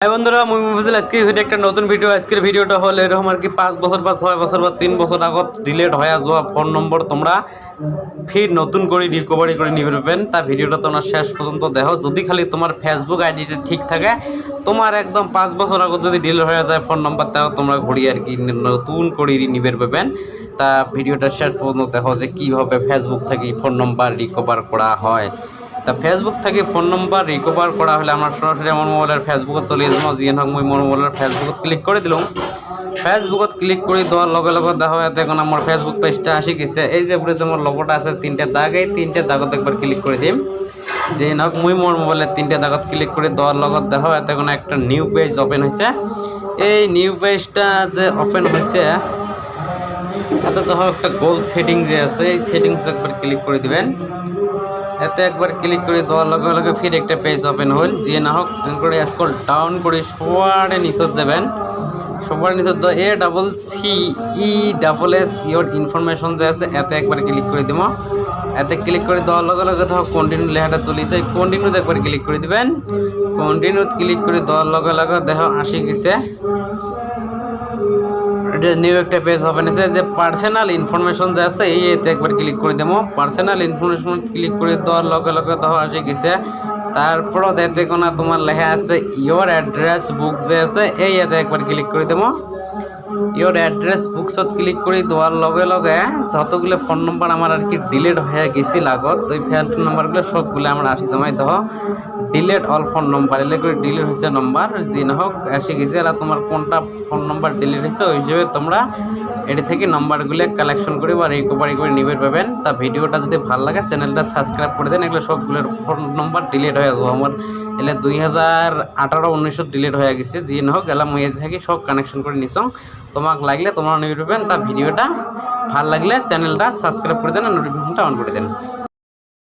High বন্ধুরা, মুই মুফিজুল। আজকে ভিডিও একটা নতুন ভিডিও। আজকের ভিডিওটা হলো এরকম আর কি 5 বছর বা 6 বছর বা 3 বছর আগত ডিলেট হয়ে যাওয়া ফোন নম্বর তোমরা ফির নতুন করে রিকভারি করে নিয়ে পারবেন। তা ভিডিওটা তোমরা শেষ পর্যন্ত দেখো। যদি খালি তোমার ফেসবুক আইডিটা ঠিক থাকে, তোমার একদম 5 বছর আগত যদি ডিলেট হয়ে যায় ফোন নম্বর, তাও তোমরা ঘুরি আর কি নতুন করে নিয়ে পারবেন। তা ভিডিওটা শেষ পর্যন্ত দেখো যে কীভাবে ফেসবুক থেকে ফোন নম্বর রিকভার করা হয়। তা ফেসবুক থেকে ফোন নম্বর রিকভার করা হলে আমরা সরাসরি আমার মোবাইলের ফেসবুকে চলে যাবো। যিয়ে হোক মই মোর মোবাইলের ফেসবুকত ক্লিক করে দিলাম। ফেসবুকত ক্লিক করে দেওয়ার লগে লগে দেখা হয় এখন আমার ফেসবুক পেজটা আসি গেছে। এই যে উপরে যে আমার লগোটা আছে 3টে দাগ, এই 3টে দাগত একবার ক্লিক করে দিম। যে হোক মুই মোর মোবাইলের 3টে দাগত ক্লিক করে দেওয়ার লগত দেখা হয় এখন একটা নিউ পেজ ওপেন হয়েছে। এই নিউ পেজটা যে ওপেন হয়েছে, এতে দেখো একটা গোল সেটিং যে আছে, এই সেটিংস একবার ক্লিক করে দিবেন। এতে একবার ক্লিক করে দেওয়ার লগে লগে ফির একটা পেজ ওপেন হল। যে না হোক করে স্ক্রল ডাউন করে সবার নিচত দেবেন। সবার নিচত ACCESS ইয়োর ইনফরমেশন যে আছে, এতে একবার ক্লিক করে দিব। এতে ক্লিক করে দেওয়ার লগে লগে ধরো কন্টিনিউ লেখাটা চলেছে, কন্টিনিউতে একবার ক্লিক করে দিবেন। কন্টিনিউ ক্লিক করে দেওয়ার লগে লগে দেখো আসি গেছে নিউ একটা পেজ ওপেন আছে। যে পার্সোনাল ইনফরমেশন যে আছে, এই এতে একবার ক্লিক করে দেবো। পার্সোনাল ইনফরমেশন ক্লিক করে দেওয়ার লগে লগে দেখো আসে গেছে। তারপর এতে কোনো তোমার লেখা আছে ইয়োর অ্যাড্রেস বুক যে আছে, এই এতে একবার ক্লিক করে দেবো। ইয়োর অ্যাড্রেস বুকসত ক্লিক করে দেওয়ার লগে লগে যতগুলো ফোন নম্বর আমার আর কি ডিলেট হয়ে গেছিল আগত, ওই ফোন নম্বরগুলো সবগুলো আমার আসি জমাই দেহ ডিলেট অল ফোন নম্বর এলে করে ডিলেট হয়েছে নম্বর যে না হোক আসি গেছে। আর তোমার কোনটা ফোন নম্বর ডিলেট হয়েছে ওই হিসেবে তোমরা এটি থেকে নম্বরগুলো কালেকশন করে বা রিকভারি করে নিবে পাবেন। তা ভিডিওটা যদি ভালো লাগে চ্যানেলটা সাবস্ক্রাইব করে দেন। এগুলো সবগুলোর ফোন নম্বর ডিলেট হয়ে যাবো আমার এলে 2018-19 ডিলেট হয়ে গেছে। যে না হোক এলাম এ থেকে সব কানেকশন করে নিছ। তোমাকে লাগলে তোমরা নিয়ে পাবেন। তা ভিডিওটা ভালো লাগলে চ্যানেলটা সাবস্ক্রাইব করে দেন আর নোটিফিকেশনটা অন করে দেন।